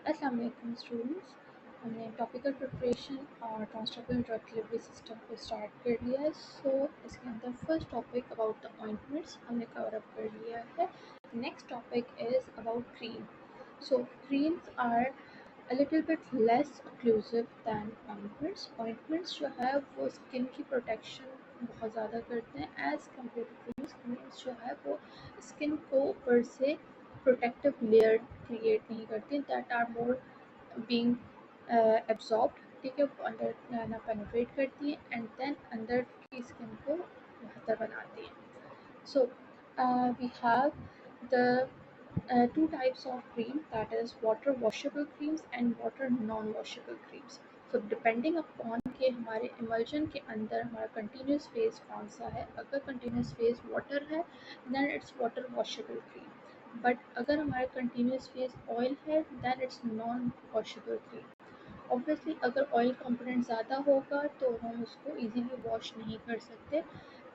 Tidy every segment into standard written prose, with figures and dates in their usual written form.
अस्सलाम वालेकुम स्टूडेंट्स। हमने टॉपिकल प्रिपरेशन और ट्रांसटॉपिकल ड्रग डिलीवरी सिस्टम को स्टार्ट कर लिया है। इसके अंदर first topic about the ointments हमने कवर अप कर लिया है। Next topic is about cream. Creams are a little bit less occlusive than ointments. Ointments जो है वो स्किन की प्रोटेक्शन बहुत ज़्यादा करते हैं as compare to creams. Creams जो है वो स्किन को ऊपर से प्रोटेक्टिव लेयर क्रिएट नहीं करती, that are more being absorbed. ठीक है, वो अंदर ना पेनिट्रेट करती है एंड देन अंदर की स्किन को बेहतर बनाती है। So we have the two types of cream, that is water washable creams and water non washable creams. So depending upon कि हमारे emulsion के अंदर हमारा continuous phase कौन सा है, अगर continuous phase water है then it's water washable cream, but अगर हमारा continuous phase oil है then it's non washable cream. Obviously अगर ऑयल कंपोनेंट ज़्यादा होगा तो हम उसको इजीली वॉश नहीं कर सकते,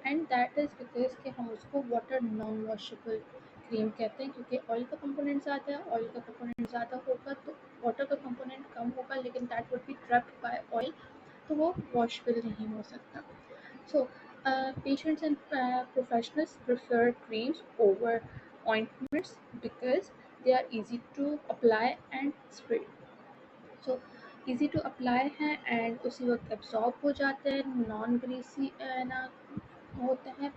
एंड दैट इज़ बिकॉज कि हम उसको वाटर नॉन वॉशेबल क्रीम कहते हैं, क्योंकि ऑयल का कंपोनेंट ज़्यादा है। ऑयल का कंपोनेंट ज़्यादा होगा तो वाटर का कंपोनेंट कम होगा, लेकिन that would B trapped bye oil, तो वो वॉशेबल नहीं हो सकता। So, patients and professionals prefer creams over ointments because they are easy to apply and spray. So easy to apply है एंड उसी वक्त एब्जॉर्ब हो जाते हैं, नॉन ग्रीसी ना होते हैं,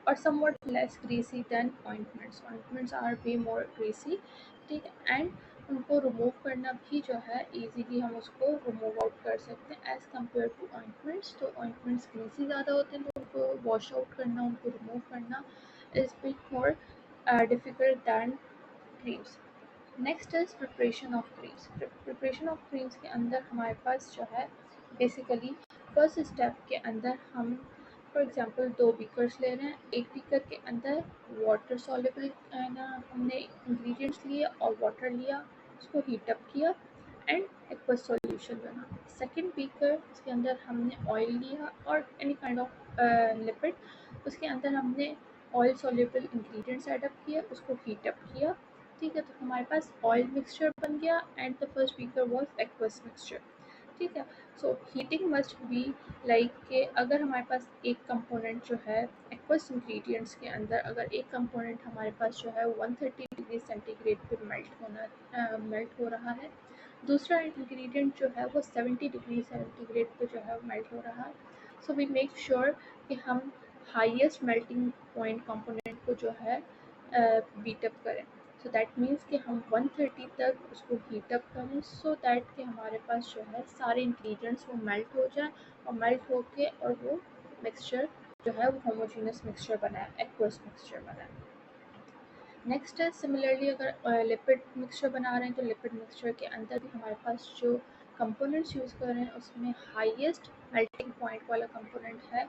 और somewhat less greasy than ointments. Ointments are be more greasy, ठीक है, एंड उनको रिमूव करना भी जो है ईजीली हम उसको रिमूव आउट कर सकते हैं एज़ कम्पेयर टू ऑइंटमेंट्स। तो ऑइंटमेंट्स ग्रीसी ज़्यादा होते हैं तो उनको वॉश आउट करना, उनको रिमूव करना is bit more difficult than creams. Next is preparation of creams. Preparation of creams के अंदर हमारे पास जो है बेसिकली फर्स्ट स्टेप के अंदर हम फॉर एग्जांपल 2 बीकर्स ले रहे हैं। एक बीकर के अंदर वाटर सॉल्युबल ना हमने इंग्रेडिएंट्स लिए और वाटर लिया, उसको हीट अप किया एंड एक्वस सॉल्यूशन बना। सेकंड बीकर, उसके अंदर हमने ऑयल लिया और एनी काइंड ऑफ लिपिड, उसके अंदर हमने oil soluble ingredients add up किया, उसको हीट अप किया। ठीक है, तो हमारे पास ऑयल मिक्सचर बन गया and the first beaker was aqueous mixture. ठीक है, सो हीटिंग मस्ट बी लाइक के अगर हमारे पास एक कंपोनेंट जो है एक्वस इंग्रेडिएंट्स के अंदर, अगर एक कंपोनेंट हमारे पास जो है 130 डिग्री सेंटीग्रेड पे मेल्ट हो रहा है, दूसरा इंग्रेडिएंट जो है वो 70 डिग्री सेंटीग्रेड पे जो है मेल्ट हो रहा है। सो वी मेक श्योर कि हम हाईएस्ट मेल्टिंग पॉइंट कंपोनेंट को जो है बीट अप करें। सो दैट मीन्स कि हम 130 तक उसको हीट अप करें, सो दैट कि हमारे पास जो है सारे इंग्रेडिएंट्स वो मेल्ट हो जाए, और मेल्ट होके और वो मिक्सचर जो है वो होमोजेनियस मिक्सचर बनाए, एक्वस मिक्सचर बनाए। नेक्स्ट है सिमिलरली अगर लिपिड मिक्सचर बना रहे हैं तो लिपिड मिक्सचर के अंदर भी हमारे पास जो कंपोनेंट्स यूज़ कर रहे हैं उसमें हाईएस्ट मेल्टिंग पॉइंट वाला कंपोनेंट है,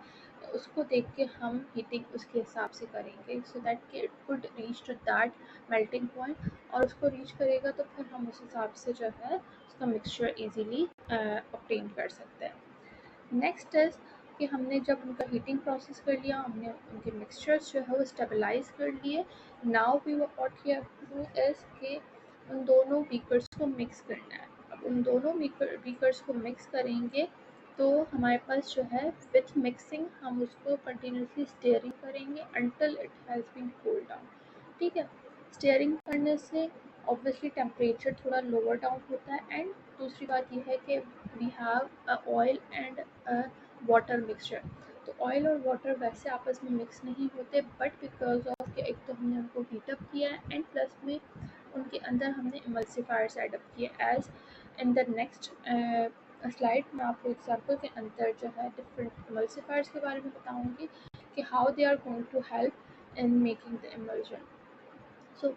उसको देख के हम हीटिंग उसके हिसाब से करेंगे, सो दैट कि it would reach to that melting point, और उसको रीच करेगा तो फिर हम उस हिसाब से जो है उसका मिक्सचर ईजीली ऑब्टेन कर सकते हैं। नेक्स्ट इज़ कि हमने जब उनका हीटिंग प्रोसेस कर लिया, हमने उनके मिक्सचर्स जो है वो स्टेबलाइज कर लिए। Now we what we have to do is कि उन दोनों बीकर्स को मिक्स करना है। अब उन दोनों बीकर्स को मिक्स करेंगे तो हमारे पास जो है विथ मिक्सिंग हम उसको कंटिन्यूसली स्टेयरिंग करेंगे until it has been cooled down. ठीक है, स्टेयरिंग करने से ऑब्वियसली टेम्परेचर थोड़ा लोअर डाउन होता है, एंड दूसरी बात यह है कि we have oil and water mixture. तो ऑयल और वाटर वैसे आपस में मिक्स नहीं होते, बट बिकॉज ऑफ कि एक तो हमने उनको हीटअप किया है एंड प्लस में उनके अंदर हमने इमल्सिफायर्स एडअप किए as in the next slide. मैं आपको एग्जाम्पल के अंदर जो है डिफरेंट इमल्सिफायर्स के बारे में बताऊंगी कि how they are going to help in making the emulsion. So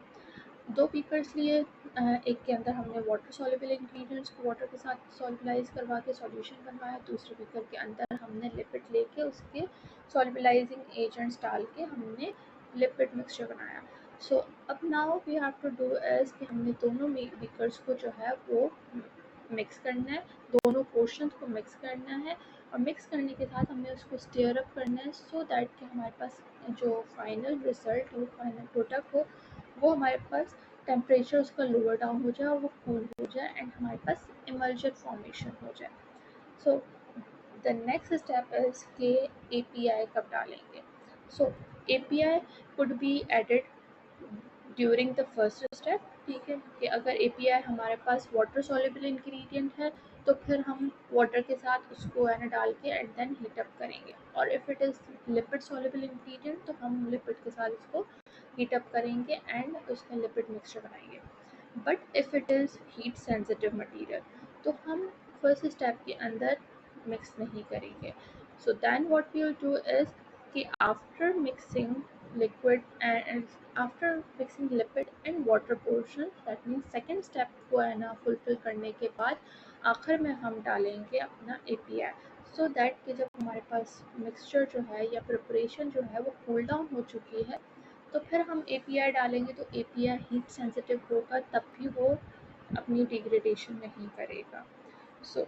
2 beakers लिए, एक के अंदर हमने वाटर सॉल्युबल इंग्रेडिएंट्स को वाटर के साथ सॉल्युबलाइज करवा के सॉल्यूशन बनवाया, दूसरे बीकर के अंदर हमने लिपिड लेके उसके सॉल्युबलाइजिंग एजेंट्स डाल के हमने लिपिड मिक्सचर बनाया। सो अब now we have to do is कि हमने दोनों बीकर्स को जो है वो मिक्स करना है, दोनों पोर्शंस को मिक्स करना है, और मिक्स करने के साथ हमें उसको स्टीयर अप करना है, सो दैट कि हमारे पास जो फाइनल रिजल्ट हो, फाइनल प्रोडक्ट हो, वो हमारे पास टेम्परेचर उसका लोअर डाउन हो जाए और वो कूल हो जाए एंड हमारे पास इमल्जन फॉर्मेशन हो जाए। So the next step is के API कब डालेंगे। So API could be added during the first step. ठीक है कि अगर API हमारे पास वाटर सॉल्युबल इंग्रेडिएंट है तो फिर हम वाटर के साथ उसको है ना डाल के एंड देन हीट अप करेंगे, और if it is lipid soluble ingredient तो हम लिपिड के साथ उसको हीट अप करेंगे एंड उसका लिपिड मिक्सचर बनाएंगे। But if it is heat sensitive material तो हम फर्स्ट स्टेप के अंदर मिक्स नहीं करेंगे। So then what we will do is कि after mixing liquid and after mixing lipid and water portion, that means second step को है ना फुलफिल करने के बाद आखिर में हम डालेंगे अपना API, सो दैट कि जब हमारे पास मिक्सचर जो है या प्रिपरेशन जो है वो कूल डाउन हो चुकी है तो फिर हम API डालेंगे तो API हीट सेंसिटिव होगा तब भी वो अपनी डिग्रेडेशन नहीं करेगा। सो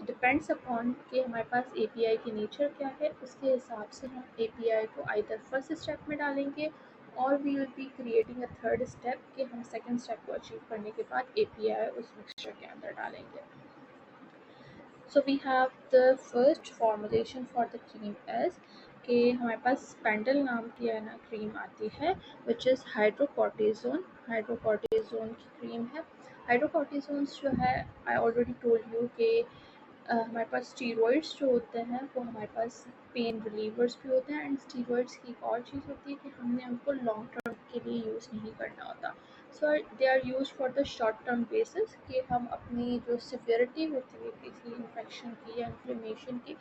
डिपेंड्स अपॉन कि हमारे पास API की नेचर क्या है, उसके हिसाब से हम API को आइदर फर्स्ट स्टेप में डालेंगे और we will be creating a third step कि हम सेकंड स्टेप को अचीव करने के बाद API उस मिक्सचर के अंदर डालेंगे। So we have the first formulation for the cream as कि हमारे पास स्पेंडल नाम की है ना क्रीम आती है विच इज़ हाइड्रोकॉर्टिजोन। हाइड्रोकॉर्टिजोन की क्रीम है। हाइड्रोकॉर्टिजोन्स जो है आई ऑलरेडी टोल्ड यू कि हमारे पास स्टीरॉइड्स जो होते हैं वो हमारे पास पेन रिलीवर्स भी होते हैं एंड स्टीरॉइड्स की एक और चीज़ होती है कि हमने उनको लॉन्ग टर्म के लिए यूज़ नहीं करना होता। So they are use for the short term basis कि हम अपनी जो सिवियरिटी होती है किसी इन्फेक्शन की या इन्फ्लेमेशन की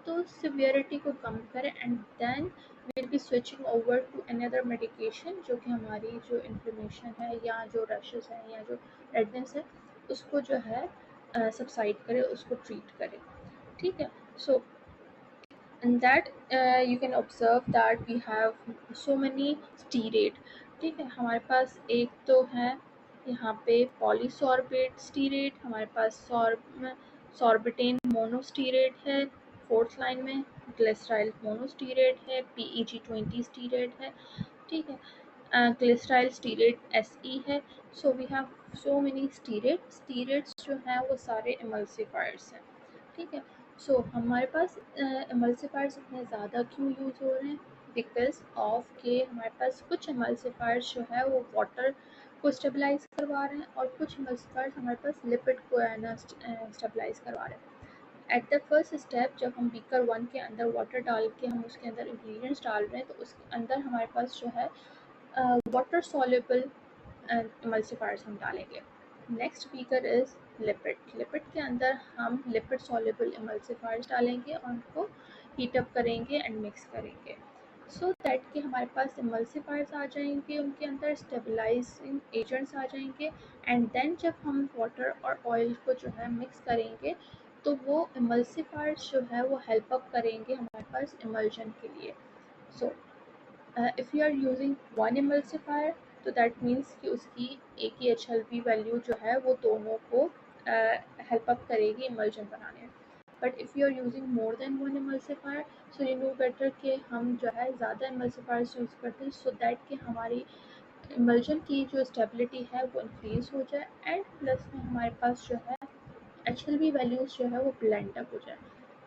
तो सिवियरिटी को कम करें and then will be switching over to another medication जो कि हमारी जो इन्फ्लेमेशन है या जो रशेस हैं या जो रेडनेस है उसको जो है सबसाइड करे, उसको ट्रीट करे। ठीक है। सो in that you can observe that we have so many stearate. ठीक है, हमारे पास एक तो है यहाँ पे पॉलीसॉर्बेट स्टीरेट, हमारे पास सॉर्बिटेन मोनोस्टीरेट है, फोर्थ लाइन में ग्लिसराइल मोनोस्टीरेट है, PEG20 स्टीरेट है। ठीक है, ग्लिसराइल स्टीरेट SE है। So we have so many stearate. Stearates जो हैं वो सारे इमल्सिफायर्स हैं। ठीक है। सो हमारे पास इमल्सिफायर्स इतने ज़्यादा क्यों यूज़ हो रहे हैं, बिकॉज ऑफ के हमारे पास कुछ इमल्सिफायर्स जो है वो वाटर को स्टेबलाइज करवा रहे हैं और कुछ इमल्सिफायर्स हमारे पास लिपिड को है ना स्टेबलाइज करवा रहे हैं। एट द फर्स्ट स्टेप जब हम बीकर 1 के अंदर वाटर डाल के हम उसके अंदर इंग्रेडिएंट्स डाल रहे हैं तो उसके अंदर हमारे पास जो है वाटर सॉल्युबल इमल्सिफायर्स हम डालेंगे। Next beaker is lipid. Lipid के अंदर हम लिपिड सॉल्युबल इमल्सिफायर्स डालेंगे और उनको हीट अप करेंगे एंड मिक्स करेंगे सो दैट कि हमारे पास इमल्सिफायर्स आ जाएंगे, उनके अंदर स्टेबलाइजिंग एजेंट्स आ जाएंगे एंड देन जब हम वाटर और ऑयल को जो है मिक्स करेंगे तो वो इमल्सिफायर्स जो है वो हेल्प अप करेंगे हमारे पास इमल्जन के लिए। सो if you are using one emulsifier तो दैट मीन्स कि उसकी एक ही HLP वैल्यू जो है वो दोनों को हेल्प अप करेगी इमल्जन बनाने में। But if you are using more than one emulsifier so you know better कि हम जो है ज़्यादा इमल्सिफायर्स यूज़ करते हैं सो दैट कि हमारी इमल्जन की जो स्टेबिलिटी है वो इंक्रीज़ हो जाए एंड प्लस में हमारे पास जो है HLP वैल्यूज़ जो है वो ब्लेंड अप हो जाए।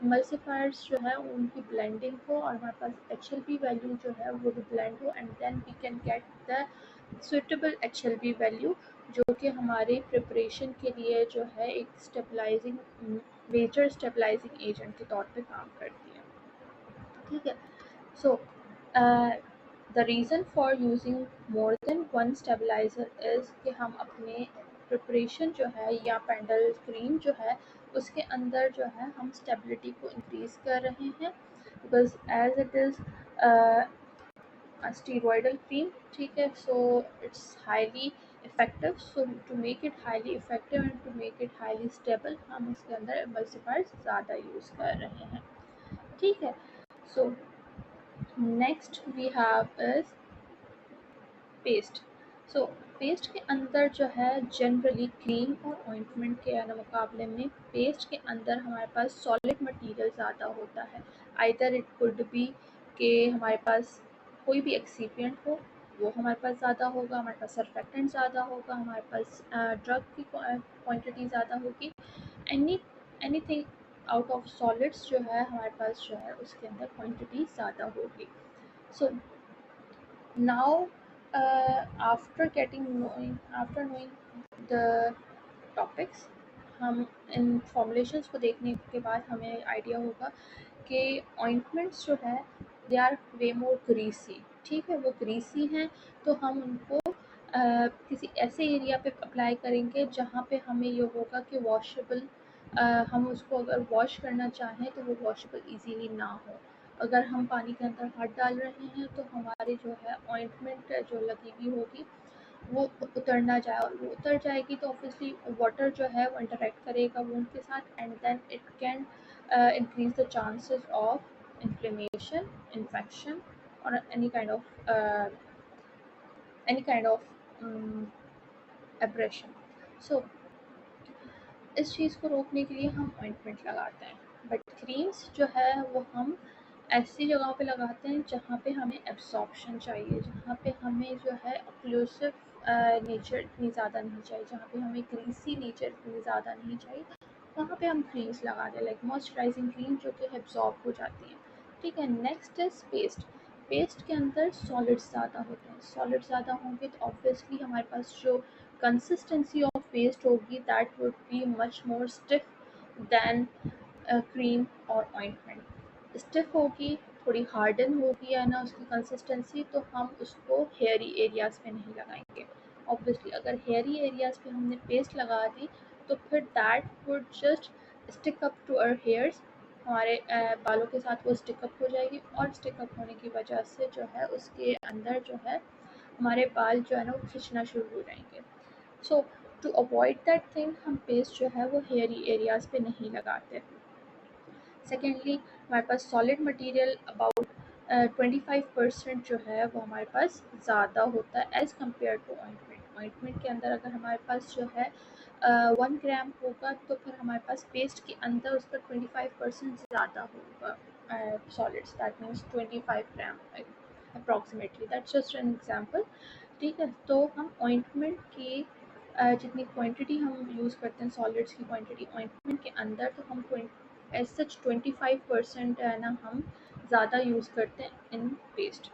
इमल्सिफायर्स जो है उनकी ब्लेंडिंग हो और हमारे पास HLP वैल्यू जो है वो भी ब्लेंड हो and then we can get the suitable HLP value जो कि हमारे प्रिपरेशन के लिए जो है एक स्टेबलाइजिंग मेजर स्टेबलाइजिंग एजेंट के तौर पे काम करती है। ठीक है। So the reason for using more than one stabilizer is कि हम अपने प्रिपरेशन जो है या पेंडल क्रीम जो है उसके अंदर जो है हम स्टेबिलिटी को इंक्रीज़ कर रहे हैं because as it is steroidal cream. ठीक है। So it's highly effective, so to make it highly effective and to make it highly stable हम इसके अंदर एमल्सिफायर्स ज़्यादा यूज़ कर रहे हैं। ठीक है। So next we have is paste. So paste के अंदर जो है जनरली क्रीम और ऑइंटमेंट के मुकाबले में पेस्ट के अंदर हमारे पास सॉलिड मटेरियल ज़्यादा होता है। आइदर इट कुड बी कि हमारे पास कोई भी एक्सीपिएंट हो वो हमारे पास ज़्यादा होगा, हमारे पास सर्फेक्टेंट ज़्यादा होगा, हमारे पास ड्रग की क्वांटिटी ज़्यादा होगी। Any anything out of solids जो है हमारे पास जो है उसके अंदर क्वांटिटी ज़्यादा होगी। So now after knowing the topics, हम इन फॉर्मुलेशंस को देखने के बाद हमें आइडिया होगा कि ऑइंटमेंट्स जो है they are way more greasy. ठीक है, वो ग्रीसी हैं, तो हम उनको किसी ऐसे एरिया पे अप्लाई करेंगे जहाँ पे हमें ये होगा कि वॉशेबल, हम उसको अगर वॉश करना चाहें तो वो वॉशेबल इजीली ना हो। अगर हम पानी के अंदर हाथ डाल रहे हैं तो हमारी जो है ऑइंटमेंट जो लगी हुई होगी वो उतर ना जाए, और वो उतर जाएगी तो ऑब्वियसली वाटर जो है वो इंटरेक्ट करेगा वूंड के साथ, and then it can increase the chances of inflammation, infection, और any kind of abrasion. So इस चीज़ को रोकने के लिए हम ऑइंटमेंट लगाते हैं, बट क्रीम्स जो है वो हम ऐसी जगहों पे लगाते हैं जहाँ पे हमें एब्सॉर्प्शन चाहिए, जहाँ पे हमें जो है ऑक्लूसिव नेचर इतनी ज़्यादा नहीं चाहिए, जहाँ पे हमें ग्रीसी नेचर इतनी ज़्यादा नहीं चाहिए, वहाँ पे हम क्रीम्स लगाते हैं, लाइक मॉइस्चराइजिंग क्रीम जो कि एब्जॉर्ब हो जाती हैं। ठीक है, नेक्स्ट इज पेस्ट। पेस्ट के अंदर सॉलिड्स ज़्यादा होते हैं, सॉलिड ज़्यादा होंगे तो ऑब्वियसली हमारे पास जो कंसिस्टेंसी ऑफ पेस्ट होगी that would be much more stiff than cream और ऑइंटमेंट। स्टिफ होगी, थोड़ी हार्डन होगी है ना उसकी कंसिस्टेंसी, तो हम उसको हेयरी एरियाज़ पे नहीं लगाएंगे। ऑब्वियसली अगर हेयरी एरियाज़ पे हमने पेस्ट लगा दी तो फिर that would just stick up to our hairs, हमारे बालों के साथ वो स्टिक अप हो जाएगी, और स्टिक अप होने की वजह से जो है उसके अंदर जो है हमारे बाल जो है ना वो खिंचना शुरू हो जाएंगे। सो टू अवॉइड दैट थिंग हम पेस्ट जो है वो हेयरी एरियाज़ पे नहीं लगाते। सेकेंडली, हमारे पास सॉलिड मटेरियल अबाउट 25% जो है वो हमारे पास ज़्यादा होता है as compare to ointment. Ointment के अंदर अगर हमारे पास जो है 1 ग्राम होगा तो फिर हमारे पास पेस्ट के अंदर उसका 25% ज़्यादा होगा solids, that means 25 gram approximately, that's just an example. ठीक है, तो हम ऑइंटमेंट की जितनी क्वांटिटी हम यूज़ करते हैं सॉलिड्स की क्वांटिटी ऑइंटमेंट के अंदर, तो हम एज सच 25% है ना हम ज़्यादा यूज़ करते हैं इन पेस्ट।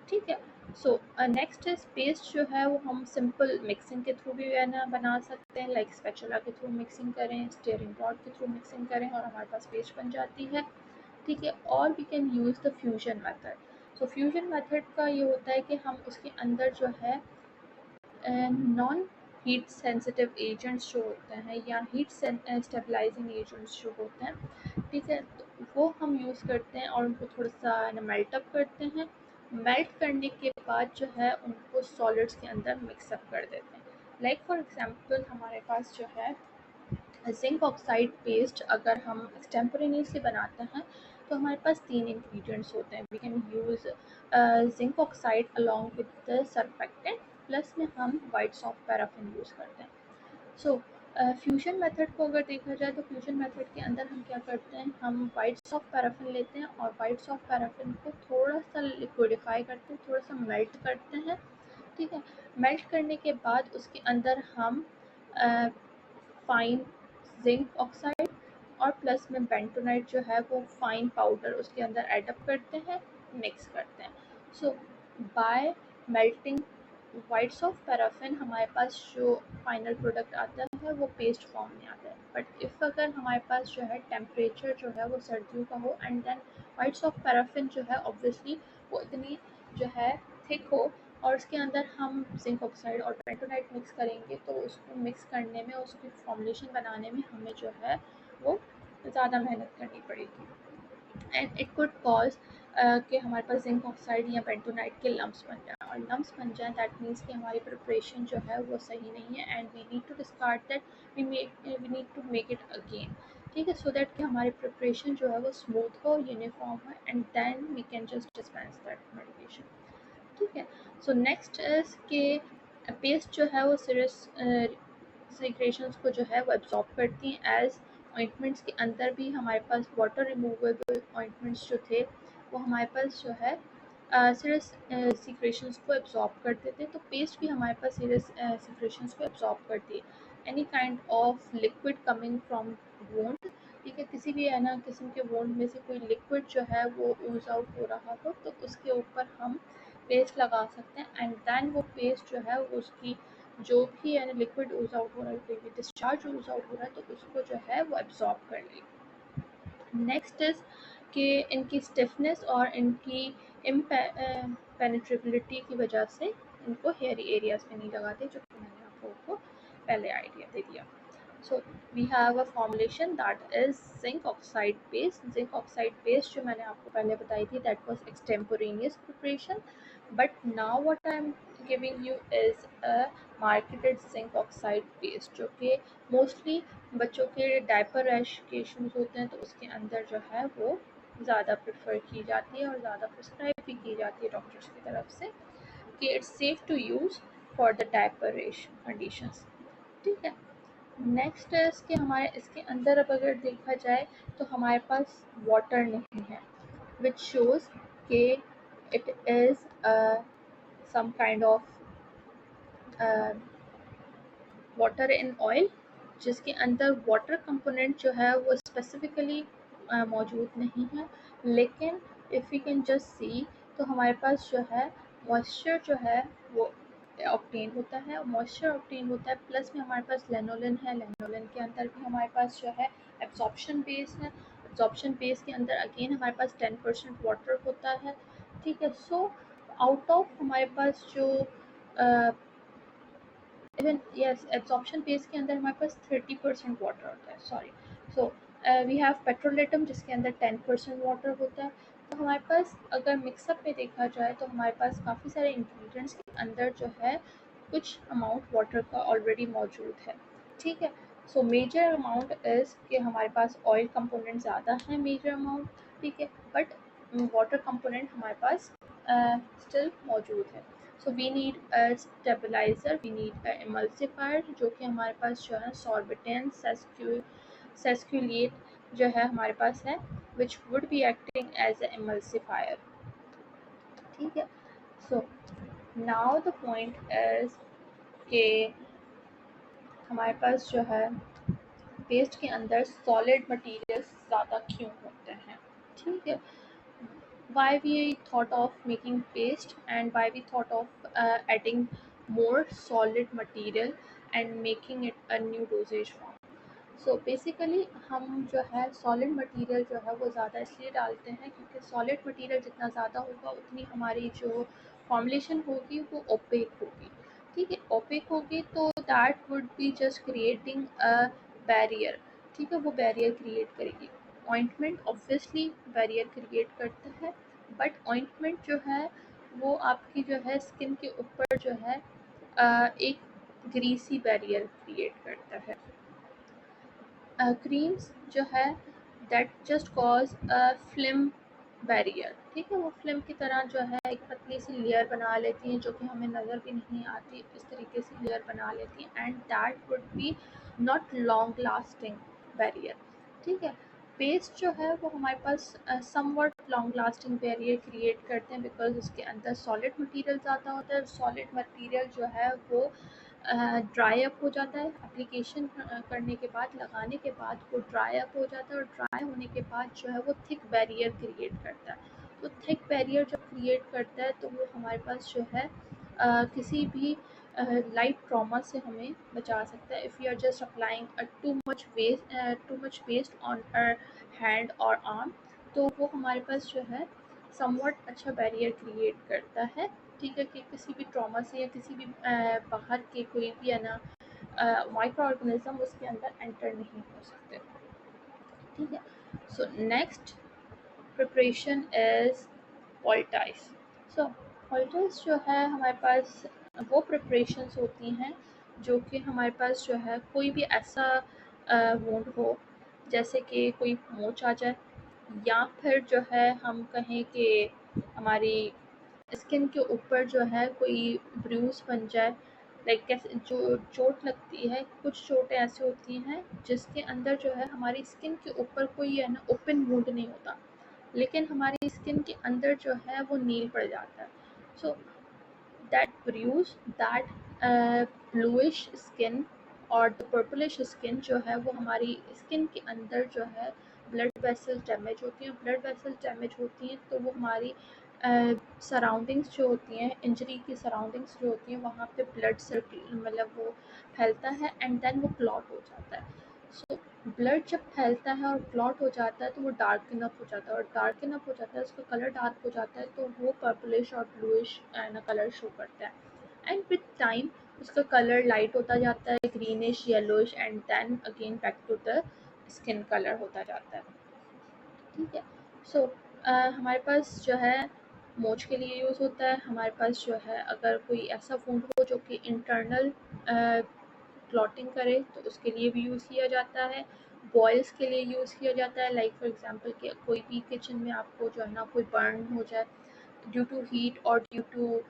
ठीक है, सो नेक्स्ट इज पेस्ट जो है वो हम सिंपल मिक्सिंग के थ्रू भी है ना बना सकते हैं, लाइक स्पैचुला के थ्रू मिक्सिंग करें, स्टीयरिंग रॉड के थ्रू मिक्सिंग करें और हमारे पास पेस्ट बन जाती है। ठीक है, और we can use the fusion method. So fusion method का ये होता है कि हम उसके अंदर जो है नॉन हीट सेंसिटिव एजेंट्स जो होते हैं या हीट स्टेबलाइजिंग एजेंट्स जो होते हैं, ठीक है, तो वो हम यूज़ करते हैं और उनको थोड़ा सा मेल्टअप करते हैं। मेल्ट करने के बाद जो है उनको सॉलिड्स के अंदर मिक्सअप कर देते हैं। लाइक फॉर एग्जांपल हमारे पास जो है जिंक ऑक्साइड पेस्ट अगर हम एक्सटेम्पोरेनियसली बनाते हैं तो हमारे पास 3 इंग्रेडिएंट्स होते हैं। We can use zinc oxide along with the surfactant, plus में हम वाइट सॉफ्ट पैराफिन यूज़ करते हैं। सो फ्यूजन मेथड को अगर देखा जाए तो फ्यूजन मेथड के अंदर हम क्या करते हैं, हम वाइट सॉफ्ट पैराफिन लेते हैं और वाइट सॉफ्ट पैराफिन को थोड़ा सा लिक्विडिफाई करते हैं, थोड़ा सा मेल्ट करते हैं। ठीक है, मेल्ट करने के बाद उसके अंदर हम फाइन जिंक ऑक्साइड और प्लस में बेंटोनाइट जो है वो फाइन पाउडर उसके अंदर एडअप करते हैं, मिक्स करते हैं। So by melting white soft paraffin हमारे पास जो फाइनल प्रोडक्ट आता है वो पेस्ट फॉर्म में आता है। बट इफ़ अगर हमारे पास जो है टेम्परेचर जो है वो सर्दियों का हो and then white soft paraffin जो है ऑब्वियसली वो इतनी जो है थिक हो और उसके अंदर हम जिंक ऑक्साइड और बेंटोनाइट मिक्स करेंगे तो उसको मिक्स करने में, उसकी फॉर्मुलेशन बनाने में हमें जो है वो ज़्यादा मेहनत करनी पड़ेगी, एंड इट कुड कॉज कि हमारे पास जिंक ऑक्साइड या बेंटोनाइट के लम्ब्स बन जाए, और लम्ब्स बन जाए दैट मीन्स कि हमारी प्रिपरेशन जो है वो सही नहीं है and we need to discard that, we need to make it again. ठीक है, सो दैट कि हमारी प्रिपरेशन जो है वो स्मूथ हो, यूनिफॉर्म हो, and then we can just dispense that medication. ठीक है, सो नेक्स्ट इज के पेस्ट जो है वो सिक्रेशंस को जो है वो एब्जॉर्ब करती हैं एज ऑइंटमेंट्स के अंदर भी हमारे पास वाटर रिमूवेबल ऑइंटमेंट्स जो थे वो हमारे पास जो है सीरस सीक्रेशंस को एब्जॉर्ब करते थे, तो पेस्ट भी हमारे पास सीरस सीक्रेशंस को एब्जॉर्ब करती है। Any kind of liquid coming from wound, ठीक है, किसी भी है ना किस्म के वोंड में से कोई लिक्विड जो है वो यूज आउट हो रहा हो, तो उसके ऊपर हम पेस्ट लगा सकते हैं, एंड देन वो पेस्ट जो है वो उसकी जो भी है ना लिक्विड यूज आउट हो रहा है, कोई भी डिस्चार्ज यूज आउट हो रहा है, तो उसको जो है वो एब्जॉर्ब कर लेगी। नेक्स्ट इज़ कि इनकी स्टिफनेस और इनकी इम्पेनेट्रेबिलिटी की वजह से इनको हेयरी एरियाज पे नहीं लगाते, जो कि मैंने आप लोगों को पहले आइडिया दे दिया। So we have a formulation that is zinc oxide paste. Zinc oxide paste जो मैंने आपको पहले बताई थी, that was extemporaneous preparation. But now what I am giving you is a marketed zinc oxide paste, जो कि mostly बच्चों के डायपर रैश के इश्यूज होते हैं, तो उसके अंदर जो है वो ज़्यादा प्रेफर की जाती है और ज़्यादा प्रिस्क्राइब भी की जाती है डॉक्टर्स की तरफ से कि it's safe to use for the diaper rash conditions. ठीक है। नेक्स्ट है इसके हमारे इसके अंदर अब अगर देखा जाए तो हमारे पास वाटर नहीं है, विच शोज कि it is some kind of water in oil, जिसके अंदर वाटर कंपोनेंट जो है वो स्पेसिफिकली मौजूद नहीं है, लेकिन if you can just see तो हमारे पास जो है मॉइस्चर जो है वो ऑब्टेन होता है, मॉइस्चर ऑब्टेन होता है, प्लस में हमारे पास लेनोलिन है, लेनोलिन के अंदर भी हमारे पास जो है एब्जॉर्प्शन बेस है, एब्जॉर्प्शन बेस के अंदर अगेन हमारे पास 10% वाटर होता है। ठीक है। सो आउट ऑफ हमारे पास जो इवन यस एब्जॉर्प्शन बेस के अंदर हमारे पास 30% वाटर होता है, sorry. So we have petrolatum जिसके अंदर 10% वाटर होता है। तो हमारे पास अगर मिक्सअप में देखा जाए तो हमारे पास काफ़ी सारे इंग्रेडिएंट्स के अंदर जो है कुछ अमाउंट वाटर का ऑलरेडी मौजूद है। ठीक है। सो मेजर अमाउंट इज़ कि हमारे पास ऑयल कंपोनेंट ज़्यादा है, मेजर अमाउंट, ठीक है, बट वाटर कंपोनेंट हमारे पास स्टिल मौजूद है। So we need a stabilizer, we need a emulsifier, जो कि हमारे पास जो है सॉर्बिटेंट सेस्क्यूलेट जो है हमारे पास है, which would be acting as a emulsifier. ठीक है। So now the point is कि हमारे पास जो है पेस्ट के अंदर सॉलिड मटेरियल्स ज़्यादा क्यों होते हैं। ठीक है। why we thought of making paste and why we thought of adding more solid material and making it a new dosage form. So basically हम जो है सॉलिड मटेरियल जो है वो ज़्यादा इसलिए डालते हैं क्योंकि सॉलिड मटेरियल जितना ज़्यादा होगा उतनी हमारी जो फॉर्मुलेशन होगी वो ओपेक होगी। ठीक है। ओपेक होगी तो that would be just creating a barrier. ठीक है। वो बैरियर क्रिएट करेगी। ऑइंटमेंट ऑब्वियसली बैरियर क्रिएट करता है, बट ऑइंटमेंट जो है वो आपकी जो है स्किन के ऊपर जो है एक ग्रीसी बैरियर क्रिएट करता है। क्रीम्स जो है that just cause a film barrier. ठीक है। वो फिल्म की तरह जो है एक पतली सी लेयर बना लेती हैं, जो कि हमें नज़र भी नहीं आती, इस तरीके से लेयर बना लेती हैं, and that would be not long lasting barrier. ठीक है। पेस्ट जो है वो हमारे पास somewhat long lasting barrier create करते हैं, बिकॉज उसके अंदर सॉलिड मटेरियल ज़्यादा होता है। सॉलिड मटेरियल जो है वो ड्राई अप हो जाता है, एप्लीकेशन करने के बाद, लगाने के बाद वो ड्राई अप हो जाता है, और ड्राई होने के बाद जो है वो थिक बैरियर क्रिएट करता है। तो थिक बैरियर जब क्रिएट करता है तो वो हमारे पास जो है किसी भी लाइट ट्रॉमा से हमें बचा सकता है। If you are just applying too much waste on our hand और आर्म, तो वो हमारे पास जो है समवट अच्छा बैरियर क्रिएट करता है। ठीक है। कि किसी भी ट्रॉमा से या किसी भी बाहर के कोई भी है ना माइक्रो ऑर्गेनिज्म उसके अंदर एंटर नहीं हो सकते। ठीक है। So next preparation is poultice. So poultice जो है हमारे पास वो प्रिपरेशंस होती हैं जो कि हमारे पास जो है कोई भी ऐसा वुंड हो, जैसे कि कोई मोच आ जाए, या फिर जो है हम कहें कि हमारी स्किन के ऊपर जो है कोई ब्रूज बन जाए, लाइक कैसे जो चोट लगती है, कुछ चोटें ऐसी होती हैं जिसके अंदर जो है हमारी स्किन के ऊपर कोई है ना ओपन वुंड नहीं होता, लेकिन हमारी स्किन के अंदर जो है वो नील पड़ जाता है। सो that produce that bluish skin और the purplish skin जो है वो हमारी स्किन के अंदर जो है ब्लड वेसल डैमेज होती हैं। ब्लड वेसल डैमेज होती हैं तो वो हमारी सराउंडिंग्स जो होती हैं, इंजरी की सराउंडिंग्स जो होती हैं, वहाँ पे ब्लड सर्कुल मतलब वो फैलता है एंड देन वो क्लॉट हो जाता है। सो ब्लड जब फैलता है और क्लॉट हो जाता है तो वो डार्क इनफ हो जाता है, और डार्क इनफ हो जाता है, उसका कलर डार्क हो जाता है, तो वो पर्पलिश और ब्लूइश कलर शो करता है। एंड विद टाइम उसका कलर लाइट होता जाता है, greenish yellowish, and then again back to the skin colour होता जाता है। ठीक है। सो हमारे पास जो है मोच के लिए यूज़ होता है। हमारे पास जो है अगर कोई ऐसा वुंड हो जो कि इंटरनल क्लॉटिंग करे तो उसके लिए भी यूज़ किया जाता है। बॉयल्स के लिए यूज़ किया जाता है, लाइक फॉर एग्जांपल कि कोई भी किचन में आपको जो है ना कोई बर्न हो जाए ड्यू टू हीट और ड्यू टू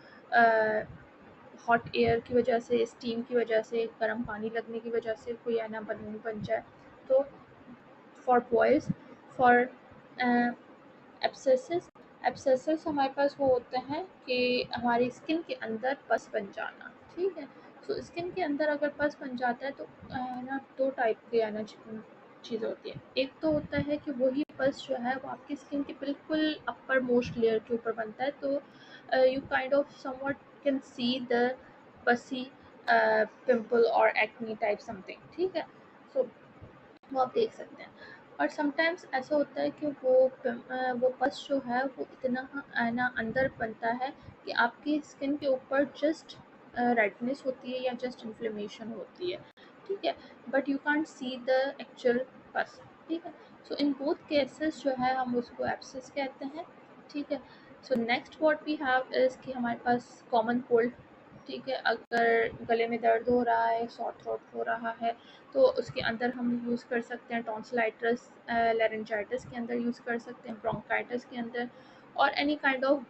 हॉट एयर की वजह से, स्टीम की वजह से, गर्म पानी लगने की वजह से कोई है ना बलून बन जाए, तो for boys, for abscesses. Abscesses हमारे पास वो होते हैं कि हमारी स्किन के अंदर पस बन जाना। ठीक है। सो स्किन के अंदर अगर पस बन जाता है तो ना दो टाइप के है ना चीज़ होती है। एक तो होता है कि वही पस जो है वो आपकी स्किन के बिल्कुल अपर मोस्ट लेयर के ऊपर बनता है, तो you kind of somewhat can see the पसी पिंपल और एक्ने टाइप समथिंग। ठीक है। सो वो आप देख सकते हैं। और समटाइम्स ऐसा होता है कि वो पस जो है वो इतना ना अंदर बनता है कि आपकी स्किन के ऊपर जस्ट रेडनेस होती है या जस्ट इन्फ्लेमेशन होती है। ठीक है। But you can't see the actual पस। ठीक है। सो इन बोथ केसेस जो है हम उसको एब्सेस कहते हैं। ठीक है। So next what we have is कि हमारे पास कॉमन कोल्ड। ठीक है। अगर गले में दर्द हो रहा है, सॉर थ्रोट हो रहा है, तो उसके अंदर हम यूज़ कर सकते हैं टॉन्सिलाइटिस, लैरिंजाइटिस के अंदर यूज़ कर सकते हैं, ब्रोंकाइटिस के अंदर, और any kind of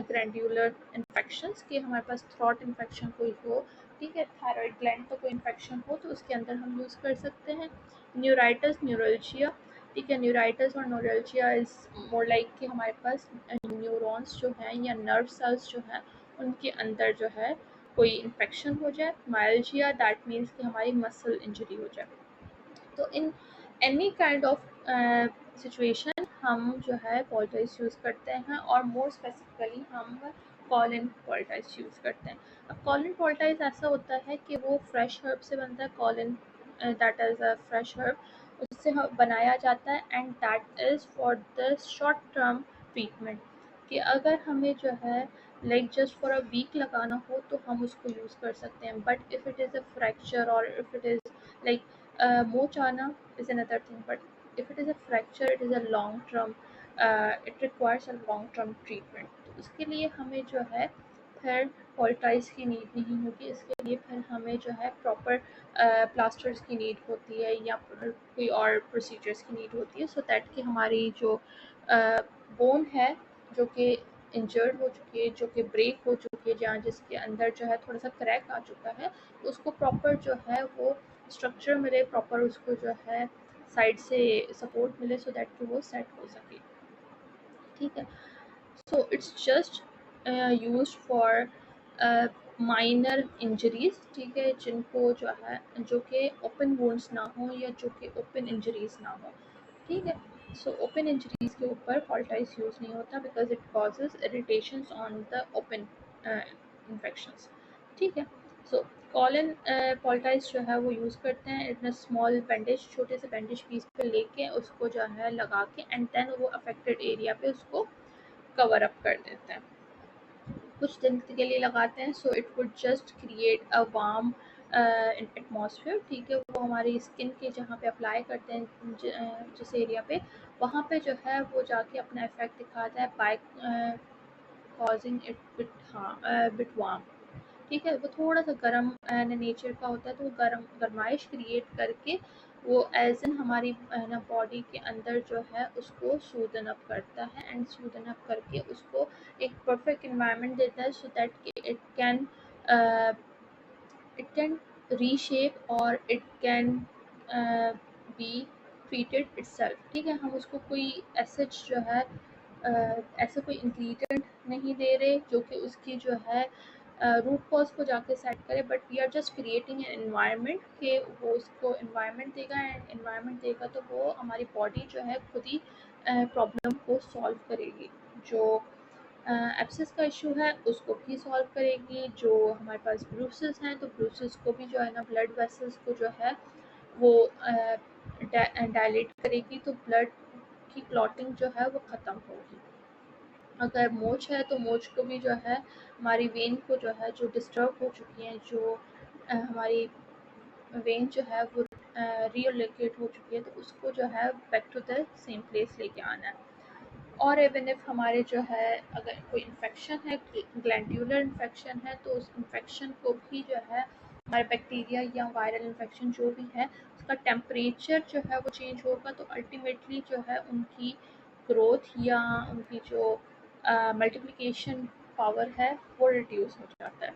glandular infections कि हमारे पास थ्रोट इन्फेक्शन कोई हो। ठीक है। थायराइड ग्लैंड का कोई इन्फेक्शन हो तो उसके अंदर हम यूज़ कर सकते हैं। Neuritis, neuralgia. ठीक है। न्यूराइटिस और न्यूरल्जिया इज़ मोर लाइक कि हमारे पास न्यूरॉन्स जो हैं या नर्व सेल्स जो हैं उनके अंदर जो है कोई इन्फेक्शन हो जाए। मायल्जिया दैट मीन्स कि हमारी मसल इंजरी हो जाए। तो in any kind of situation हम जो है पॉल्टाइज यूज़ करते हैं, और मोर स्पेसिफिकली हम कॉलिन पॉल्टाइज यूज़ करते हैं। अब कॉलिन पॉल्टाइज ऐसा होता है कि वो फ्रेश हर्ब से बनता है। कॉलिन that is a fresh herb, उससे बनाया जाता है, and that is for the short term treatment कि अगर हमें जो है like just for a week लगाना हो तो हम उसको यूज़ कर सकते हैं। But if it is a fracture or if it is like mochana is another thing, but if it is a fracture, it is a long term, it requires a long term treatment। तो उसके लिए हमें जो है फिर पॉल्टाइज की need नहीं होगी। इसके लिए फिर हमें जो है प्रॉपर प्लास्टर्स की नीड होती है या कोई और प्रोसीजर्स की नीड होती है, सो दैट कि हमारी जो बोन है जो कि इंजर्ड हो चुकी है, जो कि ब्रेक हो चुकी है, जहाँ जिसके अंदर जो है थोड़ा सा क्रैक आ चुका है, तो उसको प्रॉपर जो है वो स्ट्रक्चर मिले, प्रॉपर उसको जो है साइड से सपोर्ट मिले, सो दैट कि वो सेट हो सके। ठीक है। So it's just used for minor injuries. ठीक है। जिनको जो है जो कि ओपन वुंड्स ना हो या जो कि ओपन इंजरीज ना हो। ठीक है। सो ओपन इंजरीज के ऊपर पॉल्टाइज यूज़ नहीं होता because it causes irritations on the open infections. ठीक है। सो कॉलिन पॉल्टाइज जो है वो यूज़ करते हैं इतना स्मॉल बैंडेज, छोटे से बैंडेज पीस पे लेके उसको जो है लगा के, एंड देन वो अफेक्टेड एरिया पे उसको कवर अप कर देते हैं, कुछ दिन के लिए लगाते हैं। So it would just create a warm atmosphere. ठीक है। वो हमारी स्किन के जहाँ पे अप्लाई करते हैं जिस एरिया पे, वहाँ पे जो है वो जाके अपना इफेक्ट दिखाता है by causing it bit warm. ठीक है। वो थोड़ा सा गर्म नेचर का होता है, तो वो गर्माइश क्रिएट करके वो एज इन हमारी ना बॉडी के अंदर जो है उसको सूदन अप करता है, एंड सूदन अप करके उसको एक परफेक्ट इन्वायरमेंट देता है, so that it can reshape or it can be treated itself. ठीक है। हम उसको कोई एसेज जो है ऐसा कोई इंग्रेडिएंट नहीं दे रहे जो कि उसकी जो है रूट कॉज को जाके सेट करे, but we are just creating an environment कि वो उसको एनवायरनमेंट देगा, एंड एनवायरनमेंट देगा तो वो हमारी बॉडी जो है खुद ही प्रॉब्लम को सॉल्व करेगी। जो एब्सेस का इशू है उसको भी सॉल्व करेगी। जो हमारे पास ब्रूसेस हैं तो ब्रूसेस को भी जो है ना ब्लड वेसल्स को जो है वो डायलेट करेगी, तो ब्लड की क्लॉटिंग जो है वो ख़त्म होगी। अगर मोच है तो मोच को भी जो है हमारी वेन को जो है जो डिस्टर्ब हो चुकी हैं, जो हमारी वेन जो है वो रीलोकेट हो चुकी है, तो उसको जो है back to the same place लेके आना है। और इवन इफ हमारे जो है अगर कोई इन्फेक्शन है, ग्लैंड्यूलर इन्फेक्शन है, तो उस इन्फेक्शन को भी जो है हमारे बैक्टीरिया या वायरल इन्फेक्शन जो भी है उसका टेम्परेचर जो है वो चेंज होगा, तो अल्टीमेटली जो है उनकी ग्रोथ या उनकी जो मल्टीप्लिकेशन पावर है वो रिड्यूस हो जाता है।